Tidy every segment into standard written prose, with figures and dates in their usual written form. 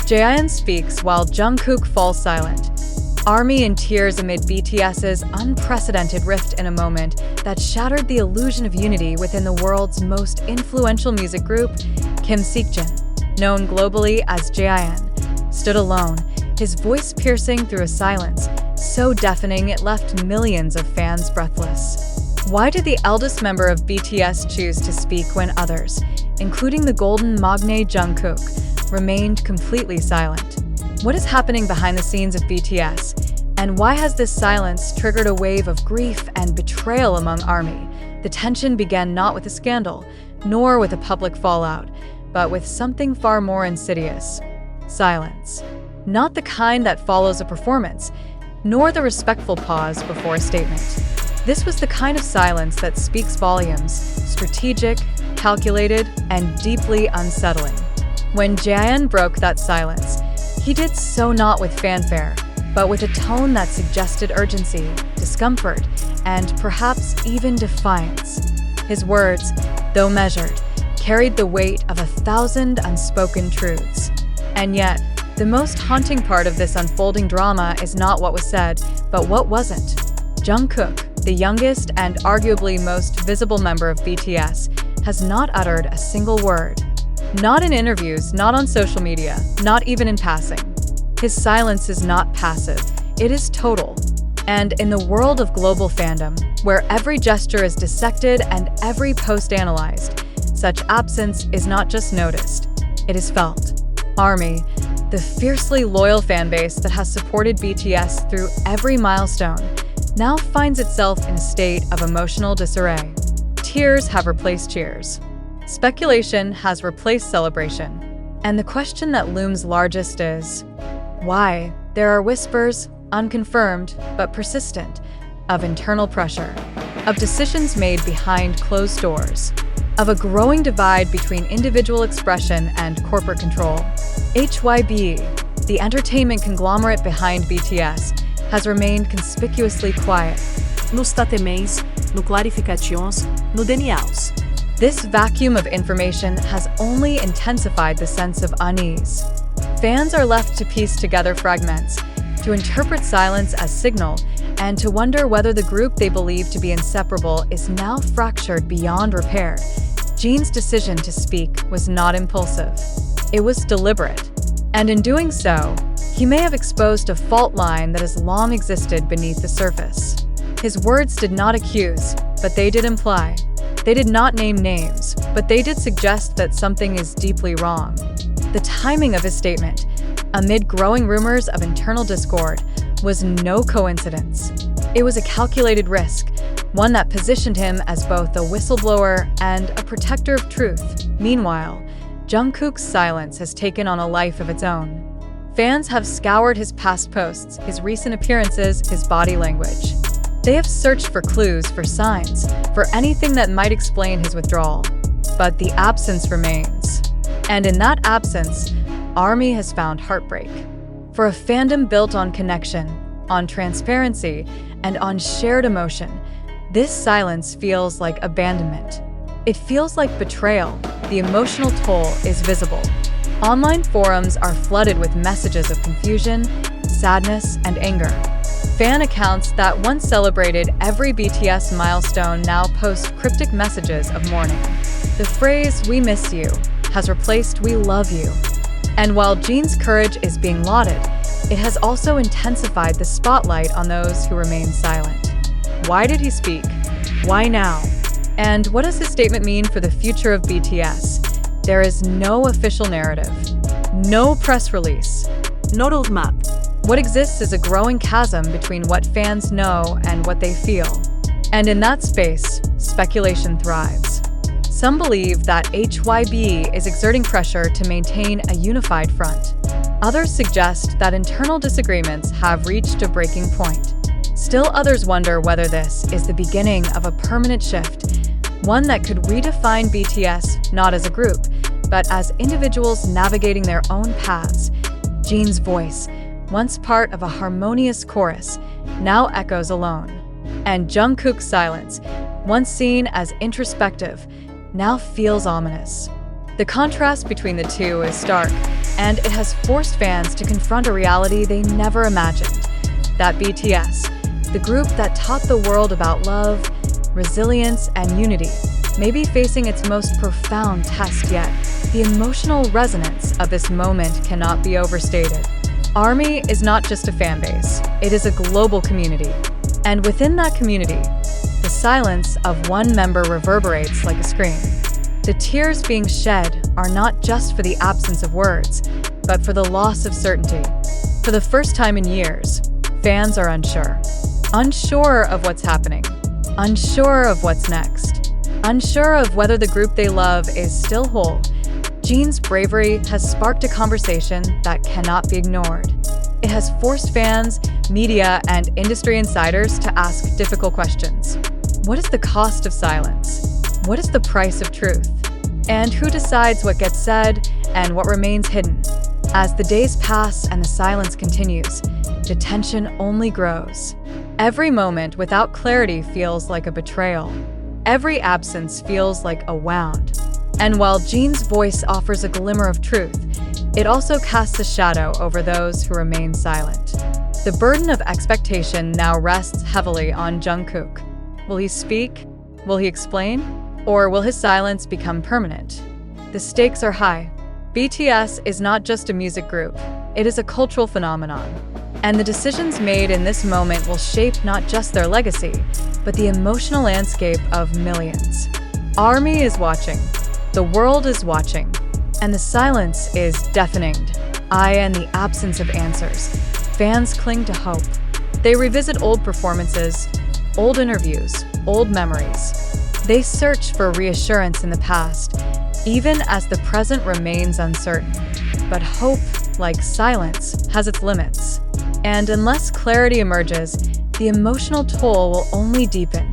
Jaehyun speaks while Jungkook falls silent. ARMY in tears amid BTS's unprecedented rift in a moment that shattered the illusion of unity within the world's most influential music group. Seokjin, known globally as Jaehyun, stood alone, his voice piercing through a silence so deafening it left millions of fans breathless. Why did the eldest member of BTS choose to speak when others, including the golden magne Jungkook, remained completely silent? What is happening behind the scenes of BTS, and why has this silence triggered a wave of grief and betrayal among ARMY? The tension began not with a scandal, nor with a public fallout, but with something far more insidious: silence. Not the kind that follows a performance, nor the respectful pause before a statement. This was the kind of silence that speaks volumes, strategic, calculated, and deeply unsettling. When Jaehyun broke that silence, he did so not with fanfare, but with a tone that suggested urgency, discomfort, and perhaps even defiance. His words, though measured, carried the weight of 1,000 unspoken truths. And yet, the most haunting part of this unfolding drama is not what was said, but what wasn't. Jungkook, the youngest and arguably most visible member of BTS, has not uttered a single word. Not in interviews, not on social media, not even in passing. His silence is not passive, it is total. And in the world of global fandom, where every gesture is dissected and every post analyzed, such absence is not just noticed, it is felt. ARMY, the fiercely loyal fanbase that has supported BTS through every milestone, now finds itself in a state of emotional disarray. Tears have replaced cheers. Speculation has replaced celebration. And the question that looms largest is, why? There are whispers, unconfirmed but persistent, of internal pressure, of decisions made behind closed doors, of a growing divide between individual expression and corporate control. HYBE, the entertainment conglomerate behind BTS, has remained conspicuously quiet. No statements, no clarifications, no denials. This vacuum of information has only intensified the sense of unease. Fans are left to piece together fragments, to interpret silence as signal, and to wonder whether the group they believe to be inseparable is now fractured beyond repair. Jin's decision to speak was not impulsive. It was deliberate. And in doing so, he may have exposed a fault line that has long existed beneath the surface. His words did not accuse, but they did imply. They did not name names, but they did suggest that something is deeply wrong. The timing of his statement, amid growing rumors of internal discord, was no coincidence. It was a calculated risk, one that positioned him as both a whistleblower and a protector of truth. Meanwhile, Jungkook's silence has taken on a life of its own. Fans have scoured his past posts, his recent appearances, his body language. They have searched for clues, for signs, for anything that might explain his withdrawal. But the absence remains. And in that absence, ARMY has found heartbreak. For a fandom built on connection, on transparency, and on shared emotion, this silence feels like abandonment. It feels like betrayal. The emotional toll is visible. Online forums are flooded with messages of confusion, sadness, and anger. Fan accounts that once celebrated every BTS milestone now post cryptic messages of mourning. The phrase, "we miss you," has replaced "we love you." And while Jin's courage is being lauded, it has also intensified the spotlight on those who remain silent. Why did he speak? Why now? And what does his statement mean for the future of BTS? There is no official narrative, no press release, no roadmap. What exists is a growing chasm between what fans know and what they feel. And in that space, speculation thrives. Some believe that HYBE is exerting pressure to maintain a unified front. Others suggest that internal disagreements have reached a breaking point. Still others wonder whether this is the beginning of a permanent shift, one that could redefine BTS not as a group, but as individuals navigating their own paths. Jin's voice, once part of a harmonious chorus, now echoes alone. And Jungkook's silence, once seen as introspective, now feels ominous. The contrast between the two is stark, and it has forced fans to confront a reality they never imagined. That BTS, the group that taught the world about love, resilience, and unity, may be facing its most profound test yet. The emotional resonance of this moment cannot be overstated. ARMY is not just a fan base, it is a global community. And within that community, the silence of one member reverberates like a scream. The tears being shed are not just for the absence of words, but for the loss of certainty. For the first time in years, fans are unsure. Unsure of what's happening. Unsure of what's next. Unsure of whether the group they love is still whole. Jin's bravery has sparked a conversation that cannot be ignored. It has forced fans, media, and industry insiders to ask difficult questions. What is the cost of silence? What is the price of truth? And who decides what gets said and what remains hidden? As the days pass and the silence continues, the tension only grows. Every moment without clarity feels like a betrayal. Every absence feels like a wound. And while Jin's voice offers a glimmer of truth, it also casts a shadow over those who remain silent. The burden of expectation now rests heavily on Jungkook. Will he speak? Will he explain? Or will his silence become permanent? The stakes are high. BTS is not just a music group, it is a cultural phenomenon. And the decisions made in this moment will shape not just their legacy, but the emotional landscape of millions. ARMY is watching. The world is watching. And the silence is deafening. And the absence of answers. Fans cling to hope. They revisit old performances, old interviews, old memories. They search for reassurance in the past, even as the present remains uncertain. But hope, like silence, has its limits. And unless clarity emerges, the emotional toll will only deepen.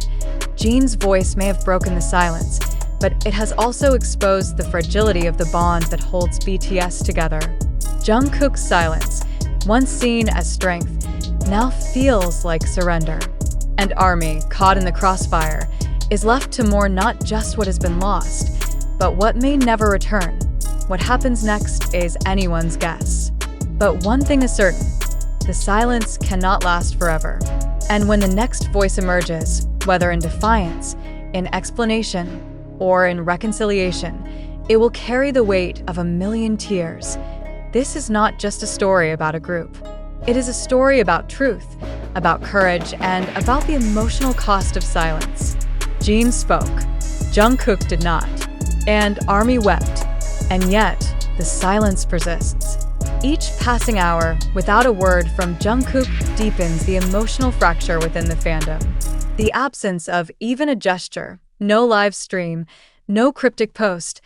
Jin's voice may have broken the silence, but it has also exposed the fragility of the bond that holds BTS together. Jungkook's silence, once seen as strength, now feels like surrender. And ARMY, caught in the crossfire, is left to mourn not just what has been lost, but what may never return. What happens next is anyone's guess. But one thing is certain, the silence cannot last forever. And when the next voice emerges, whether in defiance, in explanation, or in reconciliation, it will carry the weight of a million tears. This is not just a story about a group. It is a story about truth, about courage, and about the emotional cost of silence. Jin spoke, Jungkook did not, and ARMY wept, and yet the silence persists. Each passing hour, without a word from Jungkook, deepens the emotional fracture within the fandom. The absence of even a gesture, no live stream, no cryptic post,